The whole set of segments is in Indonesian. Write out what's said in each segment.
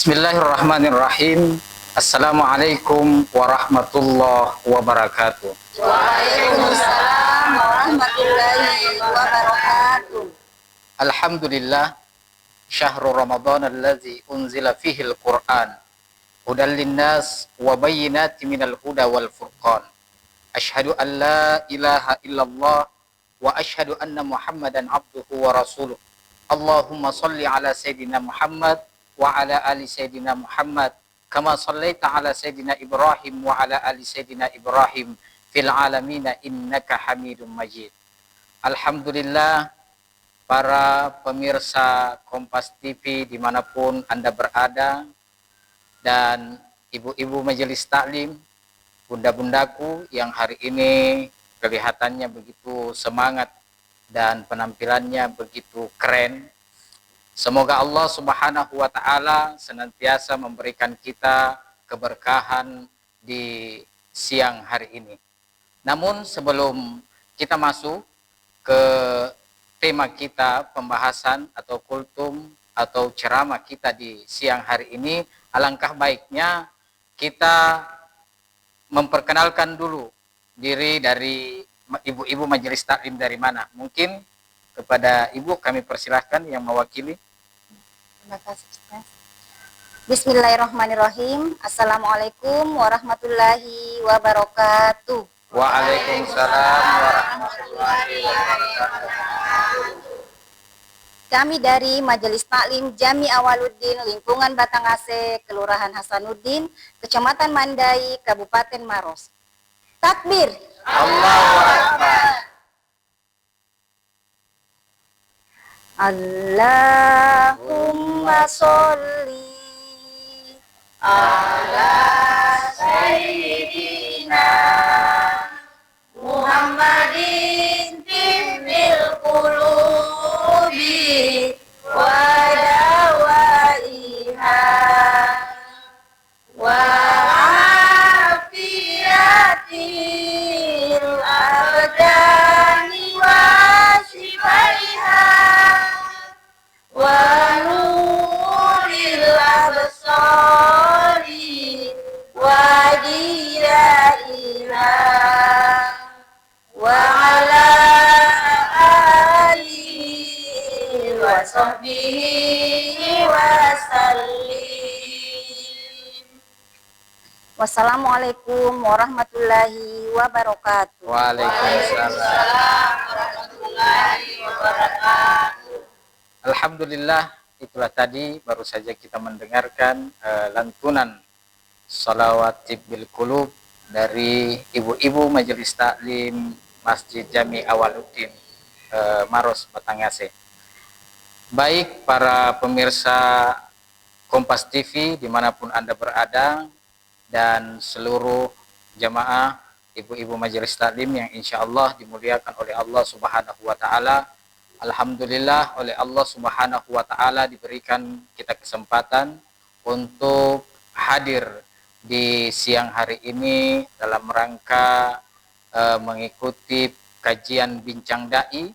Bismillahirrahmanirrahim. Assalamualaikum warahmatullahi wabarakatuh. Waalaikumsalam warahmatullahi wabarakatuh. Alhamdulillah, syahrul Ramadan allazi unzila fihi al-Qur'an hudal linnas wa bayyinatin minal huda wal furqan. Asyhadu an la ilaha illallah wa asyhadu anna Muhammadan abduhu wa rasuluh. Allahumma salli ala sayyidina Muhammad wa ala ali sayyidina Muhammad kama sallaita ala sayyidina Ibrahim wa ala ali sayyidina Ibrahim fil alamina innaka Hamidum Majid. Alhamdulillah, para pemirsa Kompas TV dimanapun Anda berada, dan ibu-ibu majelis taklim, bunda-bundaku yang hari ini kelihatannya begitu semangat dan penampilannya begitu keren. Semoga Allah Subhanahu wa Ta'ala senantiasa memberikan kita keberkahan di siang hari ini. Namun sebelum kita masuk ke tema kita, pembahasan atau kultum atau ceramah kita di siang hari ini, alangkah baiknya kita memperkenalkan dulu diri dari ibu-ibu majelis taklim dari mana. Mungkin kepada ibu kami persilahkan yang mewakili. Terima kasih. Bismillahirrahmanirrahim. Assalamualaikum warahmatullahi wabarakatuh. Waalaikumsalam warahmatullahi wabarakatuh. Kami dari Majelis Taklim Jami Awaluddin lingkungan Batangase, Kelurahan Hasanuddin, Kecamatan Mandai, Kabupaten Maros. Takbir. Allahu Akbar. Allahumma sholli ala sayyidina Muhammadin tibbil qulubi wa dawaiha wa afiyatil abdani wa shifaiha wa nuril absari wa diyaiha wa ala alihi wa sahbihi wa sallim. Wassalamualaikum warahmatullahi wabarakatuh. Waalaikumsalam warahmatullahi wabarakatuh. Alhamdulillah, itulah tadi baru saja kita mendengarkan lantunan sholawat tibbil qulub dari ibu-ibu majelis taklim Masjid Jami Awaluddin Maros Batangase. Baik para pemirsa Kompas TV dimanapun Anda berada, dan seluruh jamaah ibu-ibu majelis taklim yang insya Allah dimuliakan oleh Allah Subhanahu wa Ta'ala. Alhamdulillah, oleh Allah Subhanahu wa Ta'ala diberikan kita kesempatan untuk hadir di siang hari ini dalam rangka mengikuti kajian bincang dai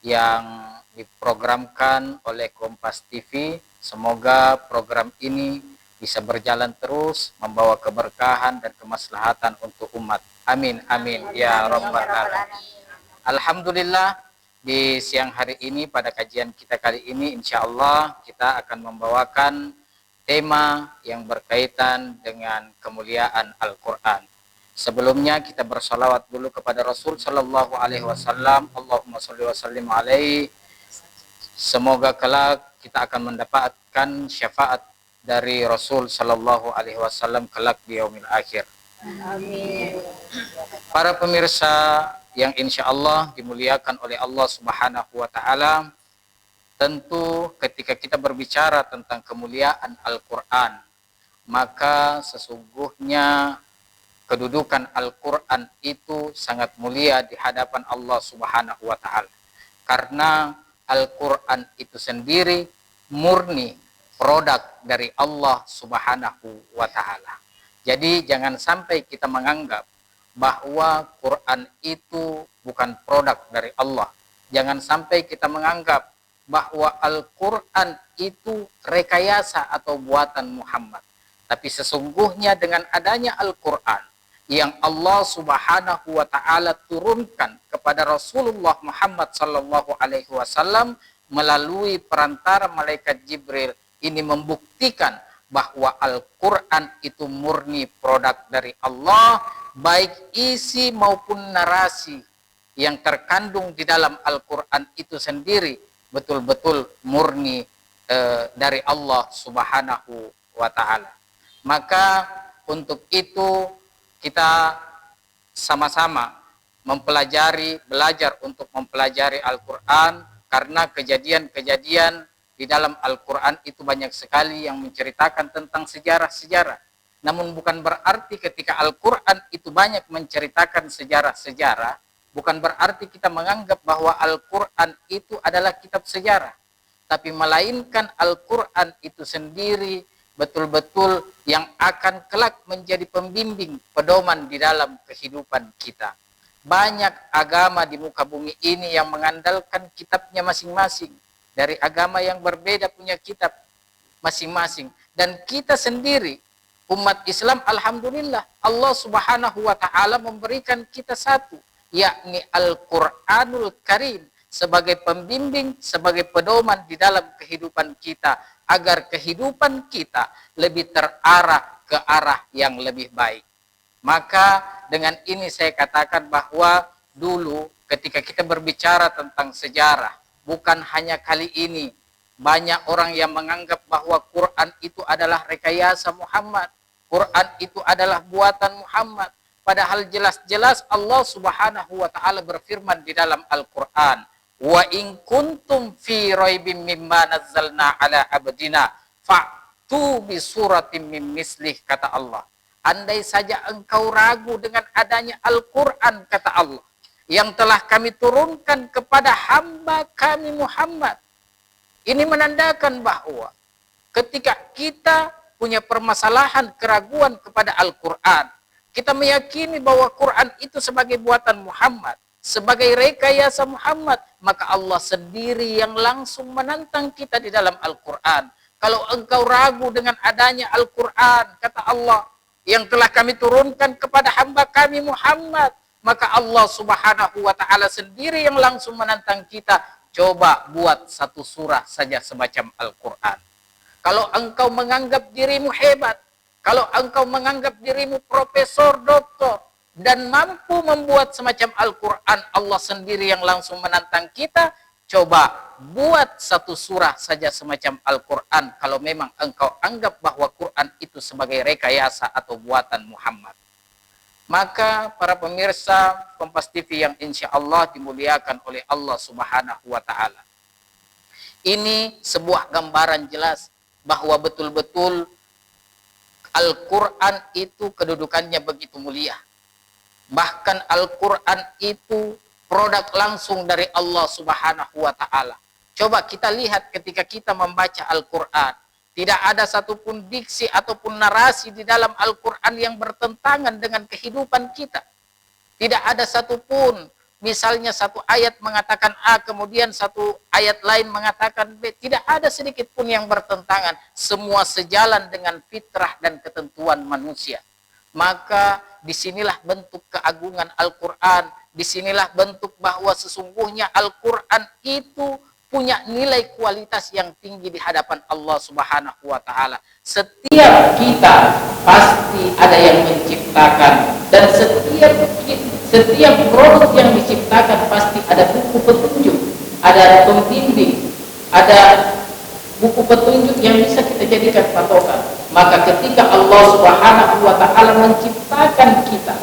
yang diprogramkan oleh Kompas TV. Semoga program ini bisa berjalan terus, membawa keberkahan dan kemaslahatan untuk umat. Amin, amin, ya rabbal alamin. Alhamdulillah, di siang hari ini pada kajian kita kali ini insya Allah kita akan membawakan tema yang berkaitan dengan kemuliaan Al-Quran. Sebelumnya kita bersalawat dulu kepada Rasul Sallallahu Alaihi Wasallam. Allahumma sholli wa sallim alaihi. Semoga kelak kita akan mendapatkan syafaat dari Rasul Sallallahu Alaihi Wasallam kelak di yaumil akhir. Amin. Para pemirsa yang insya Allah dimuliakan oleh Allah Subhanahu wa Ta'ala, tentu ketika kita berbicara tentang kemuliaan Al-Quran, maka sesungguhnya kedudukan Al-Quran itu sangat mulia di hadapan Allah Subhanahu wa Ta'ala, karena Al-Quran itu sendiri murni produk dari Allah Subhanahu wa Ta'ala. Jadi jangan sampai kita menganggap bahwa Quran itu bukan produk dari Allah. Jangan sampai kita menganggap bahwa Al-Quran itu rekayasa atau buatan Muhammad. Tapi sesungguhnya dengan adanya Al-Quran yang Allah Subhanahu wa taala turunkan kepada Rasulullah Muhammad sallallahu alaihi wasallam melalui perantara malaikat Jibril, ini membuktikan bahwa Al-Quran itu murni produk dari Allah, baik isi maupun narasi yang terkandung di dalam Al-Quran itu sendiri betul-betul murni dari Allah Subhanahu wa taala. Maka untuk itu kita sama-sama belajar untuk mempelajari Al-Quran, karena kejadian-kejadian di dalam Al-Quran itu banyak sekali yang menceritakan tentang sejarah-sejarah. Namun bukan berarti ketika Al-Quran itu banyak menceritakan sejarah-sejarah, bukan berarti kita menganggap bahwa Al-Quran itu adalah kitab sejarah. Tapi melainkan Al-Quran itu sendiri betul-betul yang akan kelak menjadi pembimbing, pedoman di dalam kehidupan kita. Banyak agama di muka bumi ini yang mengandalkan kitabnya masing-masing. Dari agama yang berbeda punya kitab masing-masing. Dan kita sendiri, umat Islam, alhamdulillah, Allah Subhanahu wa ta'ala memberikan kita satu, yakni Al-Quranul Karim, sebagai pembimbing, sebagai pedoman di dalam kehidupan kita, agar kehidupan kita lebih terarah ke arah yang lebih baik. Maka dengan ini saya katakan bahwa dulu ketika kita berbicara tentang sejarah, bukan hanya kali ini, banyak orang yang menganggap bahwa Quran itu adalah rekayasa Muhammad, Quran itu adalah buatan Muhammad. Padahal jelas-jelas Allah Subhanahu wa ta'ala berfirman di dalam Al-Quran, wa in kuntum fi raibim mimma nazzalna ala abdina fa'tu bi suratim min mislih, kata Allah. Andai saja engkau ragu dengan adanya Al-Quran, kata Allah, yang telah kami turunkan kepada hamba kami Muhammad. Ini menandakan bahwa ketika kita punya permasalahan, keraguan kepada Al-Quran, kita meyakini bahwa Quran itu sebagai buatan Muhammad, sebagai rekayasa Muhammad, maka Allah sendiri yang langsung menantang kita di dalam Al-Quran. Kalau engkau ragu dengan adanya Al-Quran, kata Allah, yang telah kami turunkan kepada hamba kami Muhammad, maka Allah Subhanahu wa ta'ala sendiri yang langsung menantang kita. Coba buat satu surah saja semacam Al-Quran. Kalau engkau menganggap dirimu hebat, kalau engkau menganggap dirimu profesor, doktor, dan mampu membuat semacam Al-Quran, Allah sendiri yang langsung menantang kita. Coba buat satu surah saja semacam Al-Quran kalau memang engkau anggap bahwa Quran itu sebagai rekayasa atau buatan Muhammad. Maka para pemirsa Kompas TV yang insya Allah dimuliakan oleh Allah Subhanahu wa ta'ala, ini sebuah gambaran jelas bahwa betul-betul Al-Quran itu kedudukannya begitu mulia. Bahkan Al-Quran itu produk langsung dari Allah Subhanahu wa ta'ala. Coba kita lihat ketika kita membaca Al-Quran, tidak ada satupun diksi ataupun narasi di dalam Al-Quran yang bertentangan dengan kehidupan kita. Tidak ada satupun, misalnya satu ayat mengatakan A, kemudian satu ayat lain mengatakan B. Tidak ada sedikit pun yang bertentangan. Semua sejalan dengan fitrah dan ketentuan manusia. Maka disinilah bentuk keagungan Al-Quran. Disinilah bentuk bahwa sesungguhnya Al-Quran itu punya nilai kualitas yang tinggi di hadapan Allah Subhanahu wa ta'ala. Setiap kita pasti ada yang menciptakan, dan setiap produk yang diciptakan pasti ada buku petunjuk, ada pembimbing, ada buku petunjuk yang bisa kita jadikan patokan. Maka ketika Allah Subhanahu wa ta'ala menciptakan kita,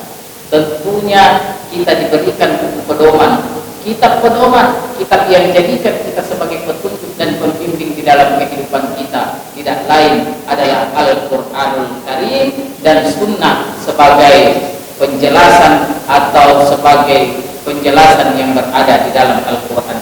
tentunya kita diberikan buku pedoman, kitab pedoman, kitab yang jadikan kita sebagai petunjuk dan pembimbing di dalam kehidupan kita. Tidak lain adalah Al-Quranul Karim dan Sunnah sebagai penjelasan atau sebagai penjelasan yang berada di dalam Al-Quran